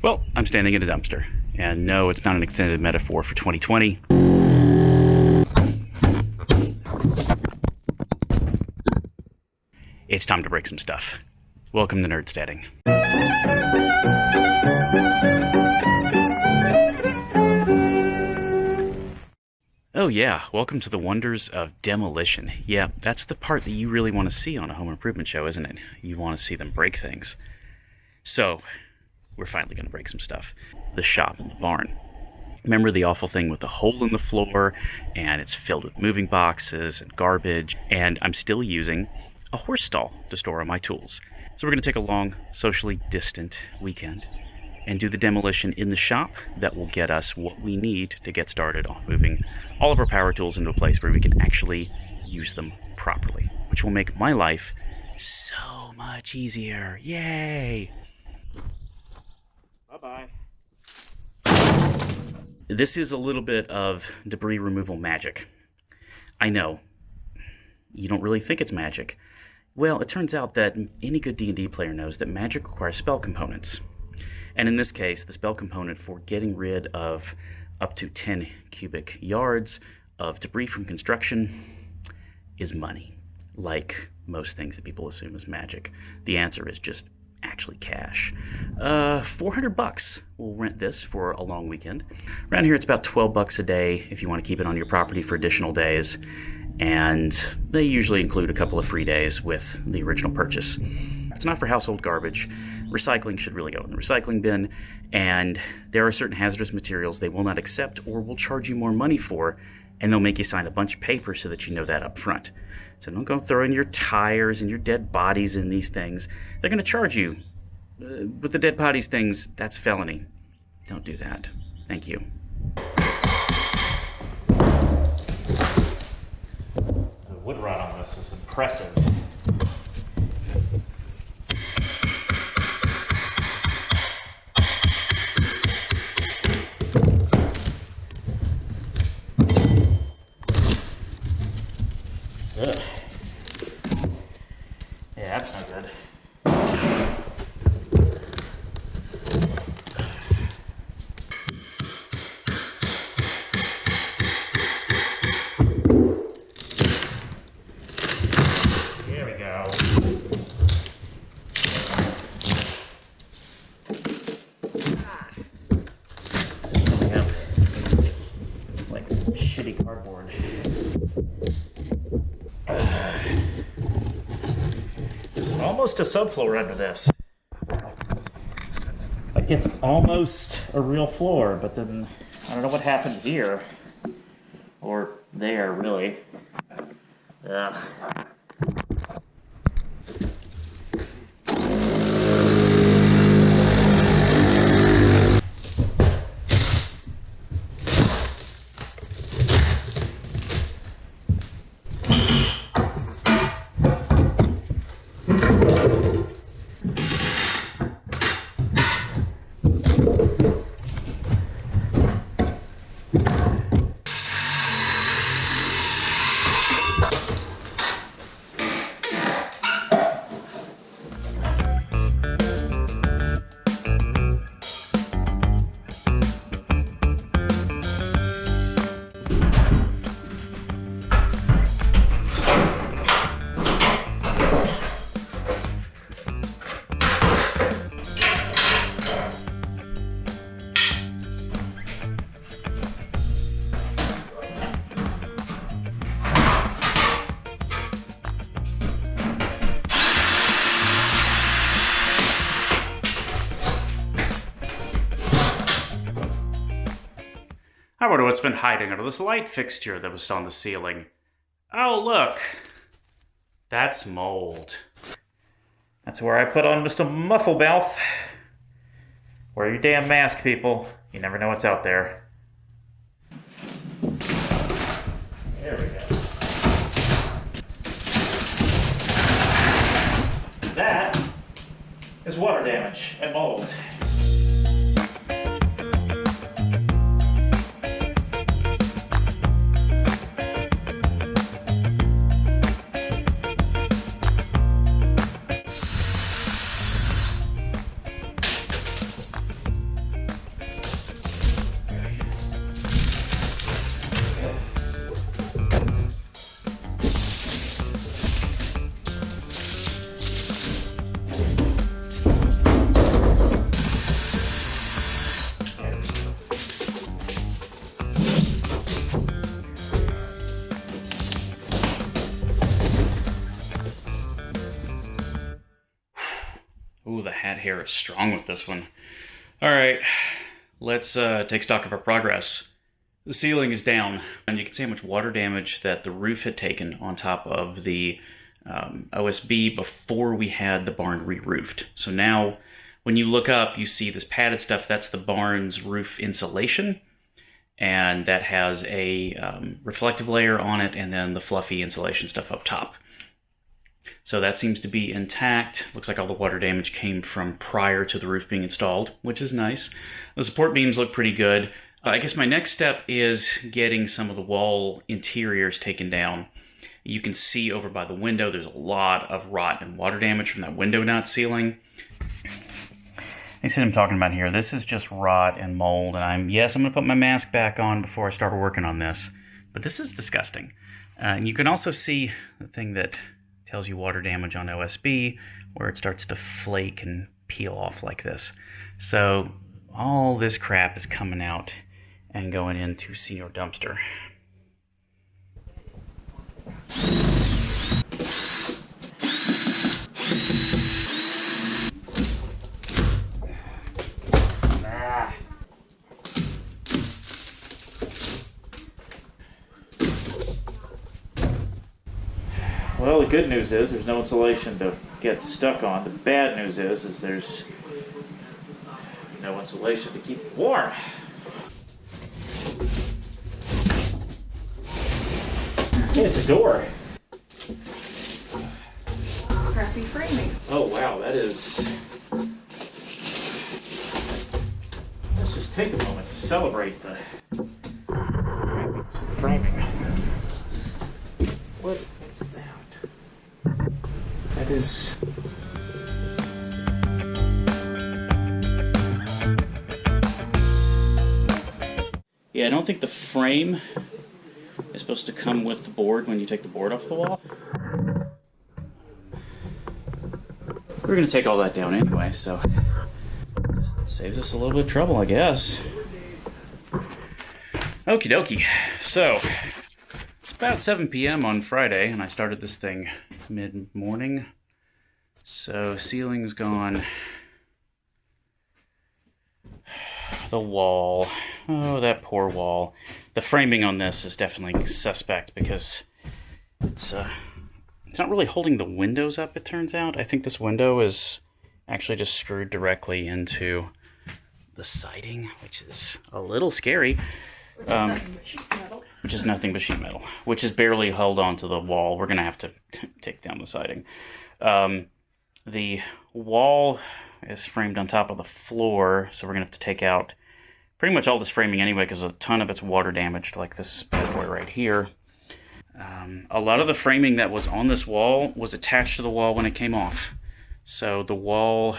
Well, I'm standing in a dumpster. And no, it's not an extended metaphor for 2020. It's time to break some stuff. Welcome to NerdSteading. Oh yeah, welcome to the wonders of demolition. Yeah, that's the part that you really want to see on a home improvement show, isn't it? You want to see them break things. So, we're finally going to break some stuff. The shop in the barn. Remember the awful thing with the hole in the floor, and it's filled with moving boxes and garbage, and I'm still using a horse stall to store all my tools. So we're going to take a long, socially distant weekend and do the demolition in the shop that will get us what we need to get started on moving all of our power tools into a place where we can actually use them properly, which will make my life so much easier. Yay! Bye-bye. This is a little bit of debris removal magic. I know, you don't really think it's magic. Well, it turns out that any good D&D player knows that magic requires spell components. And in this case, the spell component for getting rid of up to 10 cubic yards of debris from construction is money. Like most things that people assume is magic. The answer is just actually cash. $400 we'll rent this for a long weekend. Around here it's about $12 a day if you want to keep it on your property for additional days, and they usually include a couple of free days with the original purchase. It's not for household garbage. Recycling should really go in the recycling bin, and there are certain hazardous materials they will not accept or will charge you more money for, and they'll make you sign a bunch of papers so that you know that up front. So don't go throwing your tires and your dead bodies in these things. They're going to charge you. With the dead bodies things, that's felony. Don't do that. Thank you. The wood rot on this is impressive. Ugh. Yeah, that's not good. There we go. This is coming up like shitty cardboard. There's almost a subfloor under this. Like it's almost a real floor, but then I don't know what happened here. Or there, really. Ugh. I wonder what's been hiding under this light fixture that was on the ceiling. Oh, look. That's mold. That's where I put on Mr. Mufflemouth. Wear your damn mask, people. You never know what's out there. There we go. That is water damage and mold. start strong with this one. All right, let's take stock of our progress. The ceiling is down, and you can see how much water damage that the roof had taken on top of the OSB before we had the barn re-roofed. So now, when you look up, you see this padded stuff. That's the barn's roof insulation, and that has a reflective layer on it, and then the fluffy insulation stuff up top. So that seems to be intact. Looks like all the water damage came from prior to the roof being installed, which is nice. The support beams look pretty good. I guess my next step is getting some of the wall interiors taken down. You can see over by the window, there's a lot of rot and water damage from that window not sealing. You see what I'm talking about here. This is just rot and mold, and I'm going to put my mask back on before I start working on this. But this is disgusting. And you can also see the thing that tells you water damage on OSB, where it starts to flake and peel off like this. So all this crap is coming out and going into senior dumpster. Well, the good news is there's no insulation to get stuck on. The bad news is there's no insulation to keep it warm. Hey, it's a door. Crappy framing. Oh wow, that is... Let's just take a moment to celebrate the framing. What is that? That is... Yeah, I don't think the frame is supposed to come with the board when you take the board off the wall. We're going to take all that down anyway, so just saves us a little bit of trouble, I guess. Okie dokie. So, it's about 7 p.m. on Friday, and I started this thing mid-morning. So, ceiling's gone. The wall. Oh, that poor wall. The framing on this is definitely suspect because it's not really holding the windows up, it turns out. I think this window is actually just screwed directly into the siding, which is a little scary. Which is nothing but sheet metal, which is barely held onto the wall. We're going to have to take down the siding. The wall is framed on top of the floor, so we're going to have to take out pretty much all this framing anyway because a ton of it's water damaged, like this bad boy right here. A lot of the framing that was on this wall was attached to the wall when it came off. So the wall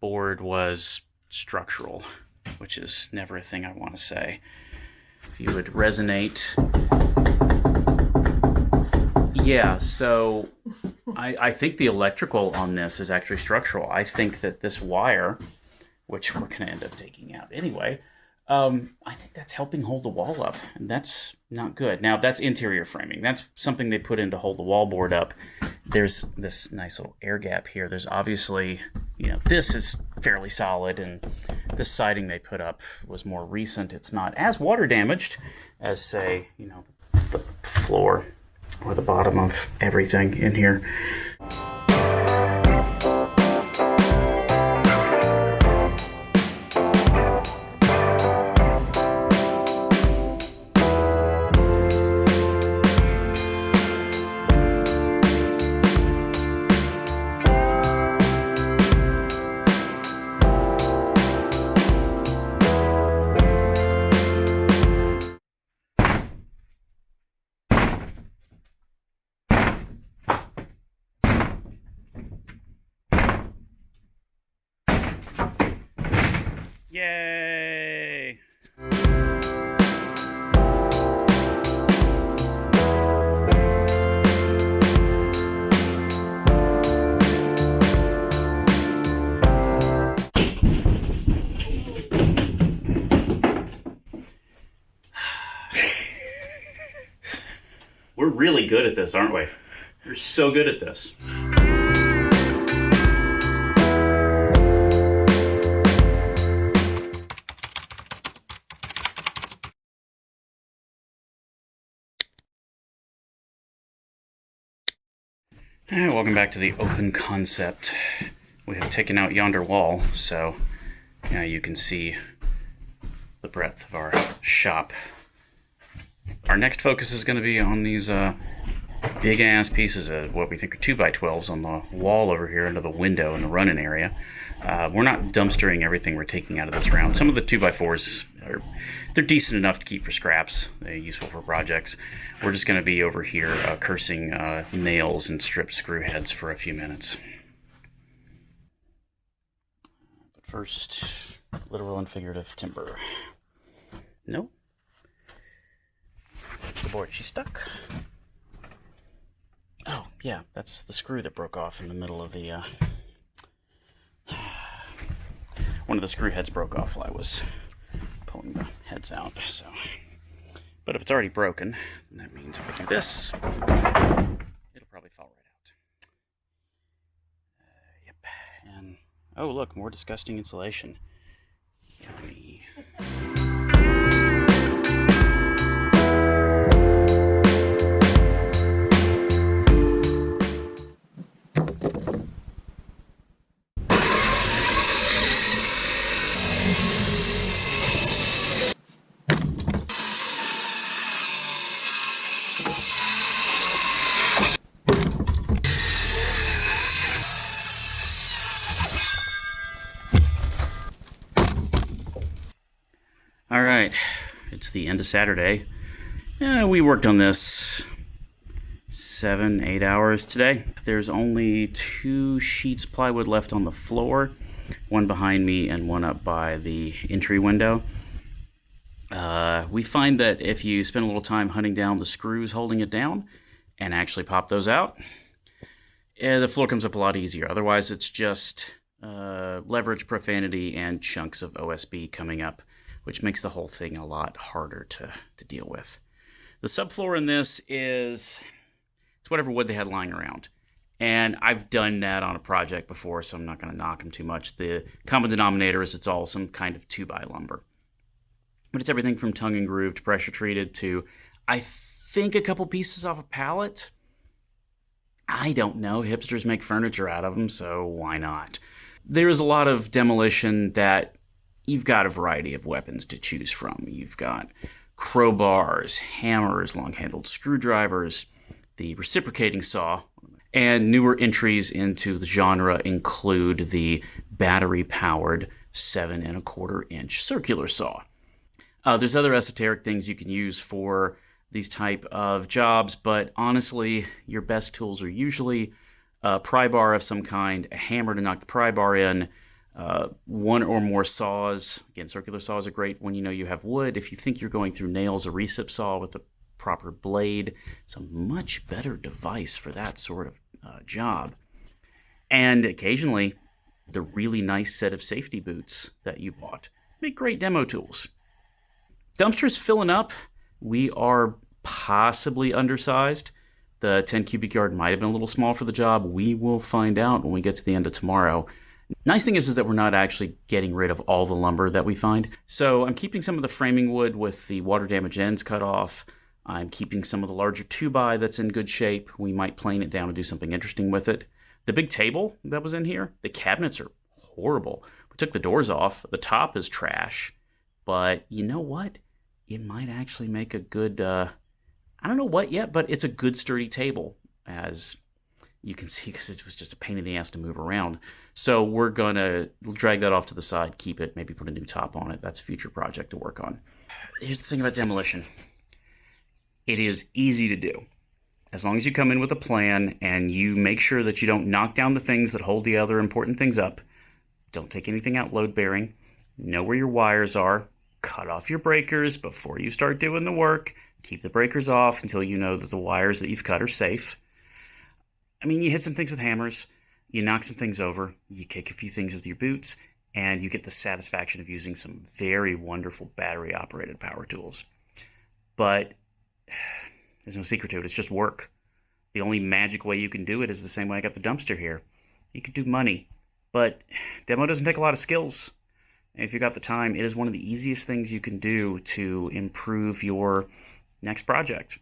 board was structural, which is never a thing I want to say. If you would resonate. Yeah, so I think the electrical on this is actually structural. I think that this wire, which we're going to end up taking out anyway, I think that's helping hold the wall up, and that's not good. Now, that's interior framing. That's something they put in to hold the wall board up. There's this nice little air gap here. There's obviously, this is fairly solid, and this siding they put up was more recent. It's not as water damaged as, say, the floor or the bottom of everything in here. Yay! We're really good at this, aren't we? We're so good at this. Welcome back to the open concept. We have taken out yonder wall, so now you can see the breadth of our shop. Our next focus is going to be on these big ass pieces of what we think are 2x12s on the wall over here under the window in the running area. We're not dumpstering everything we're taking out of this round. Some of the 2x4s they're decent enough to keep for scraps. They're useful for projects. We're just going to be over here cursing nails and stripped screw heads for a few minutes. But first, literal and figurative timber. No. The board, she's stuck. Oh, yeah, that's the screw that broke off in the middle of the, one of the screw heads broke off while I was pulling the heads out, so. But if it's already broken, then that means if I do this, it'll probably fall right out. Yep, and, oh look, more disgusting insulation. Yummy. All right, it's the end of Saturday. We worked on this 7-8 hours today. There's only 2 sheets of plywood left on the floor, one behind me and one up by the entry window. We find that if you spend a little time hunting down the screws holding it down and actually pop those out, the floor comes up a lot easier. Otherwise, it's just leverage, profanity, and chunks of OSB coming up, which makes the whole thing a lot harder to deal with. The subfloor in this it's whatever wood they had lying around. And I've done that on a project before, so I'm not going to knock them too much. The common denominator is it's all some kind of 2x lumber. But it's everything from tongue and groove to pressure treated to, I think, a couple pieces off a pallet. I don't know. Hipsters make furniture out of them, so why not? There is a lot of demolition that you've got a variety of weapons to choose from. You've got crowbars, hammers, long-handled screwdrivers, the reciprocating saw, and newer entries into the genre include the battery-powered 7 1/4 inch circular saw. There's other esoteric things you can use for these type of jobs, but honestly, your best tools are usually a pry bar of some kind, a hammer to knock the pry bar in, one or more saws. Again, circular saws are great when you know you have wood. If you think you're going through nails, a recip saw with a proper blade, it's a much better device for that sort of job. And occasionally, the really nice set of safety boots that you bought make great demo tools. Dumpster's filling up. We are possibly undersized. The 10 cubic yard might have been a little small for the job. We will find out when we get to the end of tomorrow. Nice thing is that we're not actually getting rid of all the lumber that we find. So I'm keeping some of the framing wood with the water damage ends cut off. I'm keeping some of the larger 2x that's in good shape. We might plane it down and do something interesting with it. The big table that was in here, the cabinets are horrible. We took the doors off. The top is trash. But you know what? It might actually make a good, I don't know what yet, but it's a good sturdy table, as you can see, because it was just a pain in the ass to move around. So we're going to drag that off to the side, keep it, maybe put a new top on it. That's a future project to work on. Here's the thing about demolition. It is easy to do. As long as you come in with a plan and you make sure that you don't knock down the things that hold the other important things up, don't take anything out load-bearing, know where your wires are, cut off your breakers before you start doing the work, keep the breakers off until you know that the wires that you've cut are safe. I mean, you hit some things with hammers, you knock some things over, you kick a few things with your boots, and you get the satisfaction of using some very wonderful battery-operated power tools. But there's no secret to it. It's just work. The only magic way you can do it is the same way I got the dumpster here. You could do money, but demo doesn't take a lot of skills. And if you got the time, it is one of the easiest things you can do to improve your next project.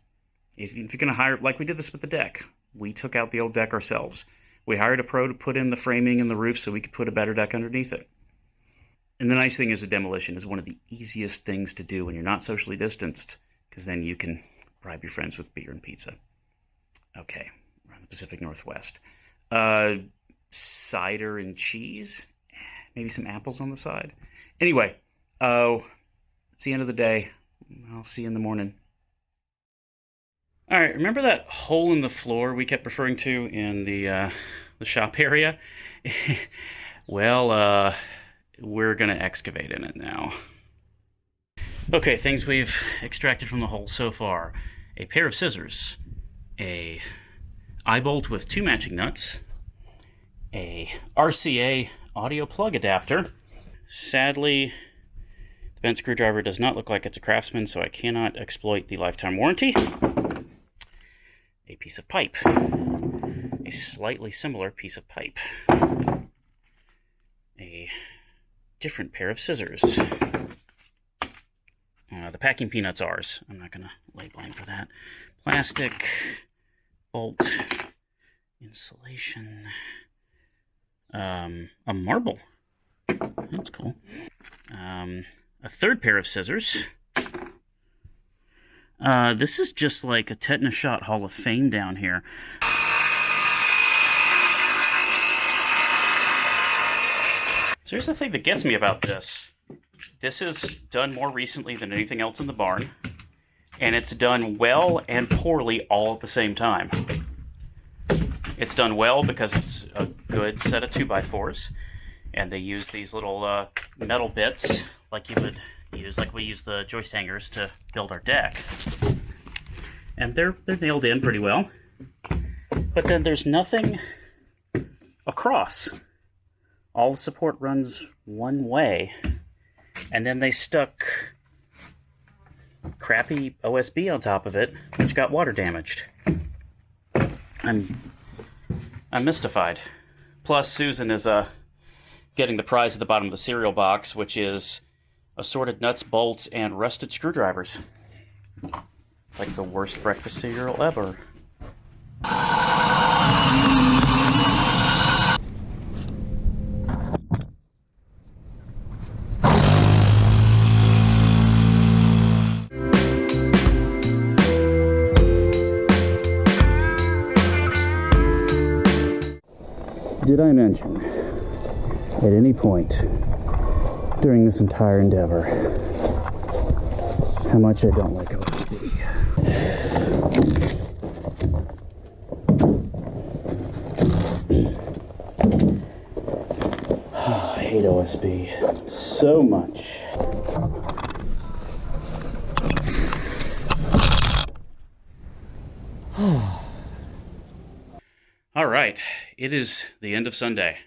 If you're going to hire, like we did this with the deck, we took out the old deck ourselves. We hired a pro to put in the framing and the roof so we could put a better deck underneath it. And the nice thing is, a demolition is one of the easiest things to do when you're not socially distanced, because then you can bribe your friends with beer and pizza. Okay, we're on the Pacific Northwest. Cider and cheese? Maybe some apples on the side? Anyway, it's the end of the day. I'll see you in the morning. All right, remember that hole in the floor we kept referring to in the shop area? Well, we're going to excavate in it now. Okay, things we've extracted from the hole so far. A pair of scissors, a eye bolt with 2 matching nuts, a RCA audio plug adapter. Sadly, the bent screwdriver does not look like it's a Craftsman, so I cannot exploit the lifetime warranty. A piece of pipe. A slightly similar piece of pipe. A different pair of scissors. The packing peanut's ours. I'm not going to lay blame for that. Plastic, bolt, insulation, a marble. That's cool. A third pair of scissors. This is just like a tetanus shot Hall of Fame down here. So here's the thing that gets me about this. This is done more recently than anything else in the barn, and it's done well and poorly all at the same time. It's done well because it's a good set of 2x4s, and they use these little metal bits like you would use, like we use the joist hangers to build our deck. And they're nailed in pretty well. But then there's nothing across. All the support runs one way. And then they stuck crappy OSB on top of it, which got water damaged. I'm mystified. Plus, Susan is getting the prize at the bottom of the cereal box, which is assorted nuts, bolts, and rusted screwdrivers. It's like the worst breakfast cereal ever. Did I mention at any point during this entire endeavor how much I don't like OSB? I hate OSB so much. All right, it is the end of Sunday.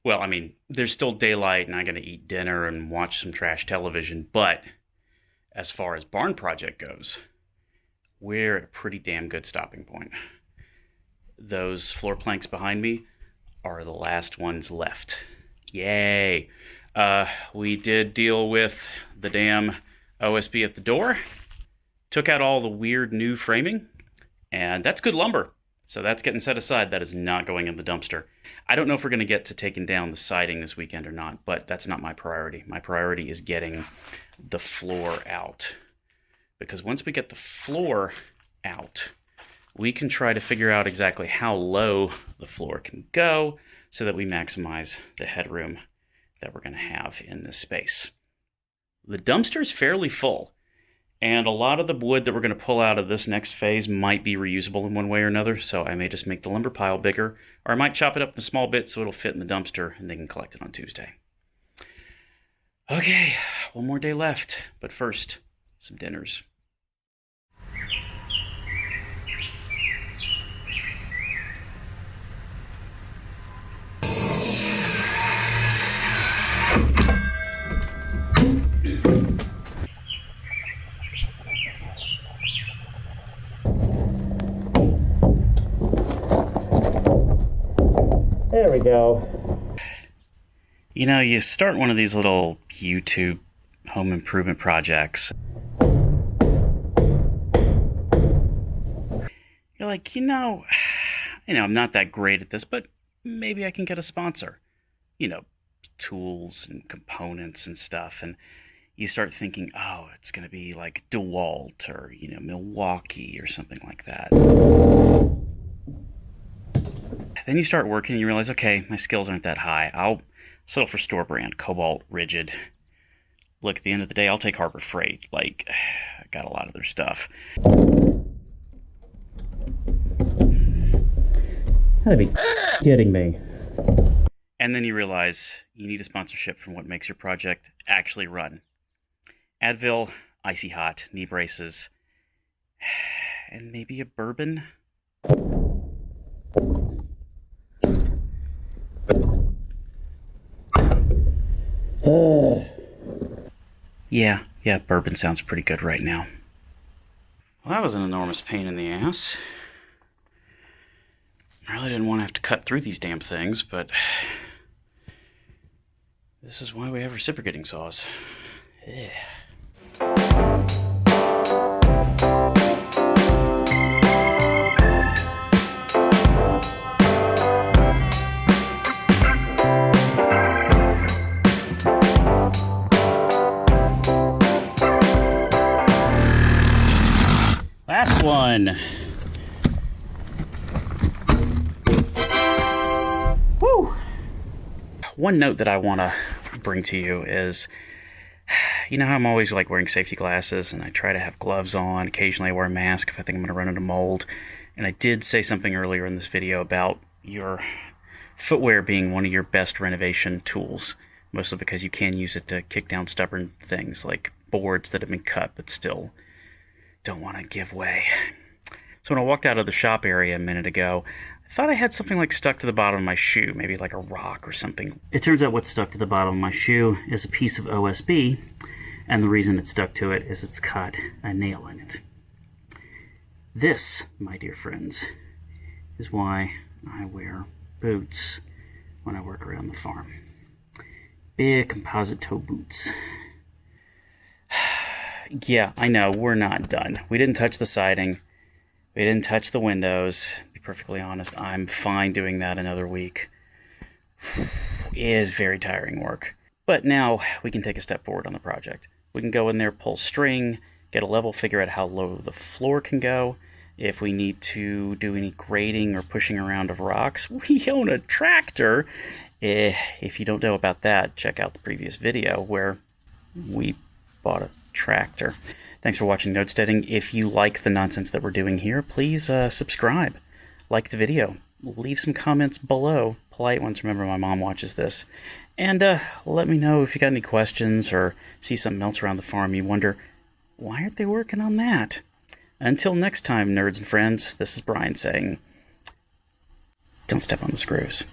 Well, I mean, there's still daylight and I'm going to eat dinner and watch some trash television, but as far as barn project goes, we're at a pretty damn good stopping point. Those floor planks behind me are the last ones left. Yay! We did deal with the damn OSB at the door, took out all the weird new framing, and that's good lumber. So that's getting set aside. That is not going in the dumpster. I don't know if we're going to get to taking down the siding this weekend or not, but that's not my priority. My priority is getting the floor out. Because once we get the floor out, we can try to figure out exactly how low the floor can go so that we maximize the headroom that we're going to have in this space. The dumpster is fairly full. And a lot of the wood that we're going to pull out of this next phase might be reusable in one way or another, so I may just make the lumber pile bigger, or I might chop it up in small bits so it'll fit in the dumpster and they can collect it on Tuesday. Okay, one more day left, but first, some dinners. There we go. You know, you start one of these little YouTube home improvement projects. You're like, you know, I'm not that great at this, but maybe I can get a sponsor. Tools and components and stuff. And you start thinking, oh, it's going to be like DeWalt or, Milwaukee or something like that. Then you start working and you realize, okay, my skills aren't that high. I'll settle for store brand, Cobalt, Rigid. Look, at the end of the day, I'll take Harbor Freight. I got a lot of their stuff. Gotta be kidding me. And then you realize you need a sponsorship from what makes your project actually run. Advil, Icy Hot, knee braces, and maybe a bourbon? Yeah, bourbon sounds pretty good right now. Well, that was an enormous pain in the ass. I really didn't want to have to cut through these damn things, but this is why we have reciprocating saws. Ugh. Last one. Woo! One note that I want to bring to you is, how I'm always wearing safety glasses and I try to have gloves on. Occasionally I wear a mask if I think I'm going to run into mold. And I did say something earlier in this video about your footwear being one of your best renovation tools, mostly because you can use it to kick down stubborn things like boards that have been cut but still don't want to give way. So when I walked out of the shop area a minute ago, I thought I had something stuck to the bottom of my shoe, maybe like a rock or something. It turns out what's stuck to the bottom of my shoe is a piece of OSB, and the reason it's stuck to it is it's cut a nail in it. This, my dear friends, is why I wear boots when I work around the farm. Big composite toe boots. Yeah, I know, we're not done. We didn't touch the siding. We didn't touch the windows. To be perfectly honest, I'm fine doing that another week. It is very tiring work. But now we can take a step forward on the project. We can go in there, pull string, get a level, figure out how low the floor can go. If we need to do any grading or pushing around of rocks, we own a tractor. If you don't know about that, check out the previous video where we bought a tractor. Thanks for watching NerdSteading. If you like the nonsense that we're doing here, please subscribe, like the video, leave some comments below, polite ones. Remember, my mom watches this. And let me know if you got any questions or see something else around the farm you wonder, why aren't they working on that? Until next time, nerds and friends, this is Brian saying, don't step on the screws.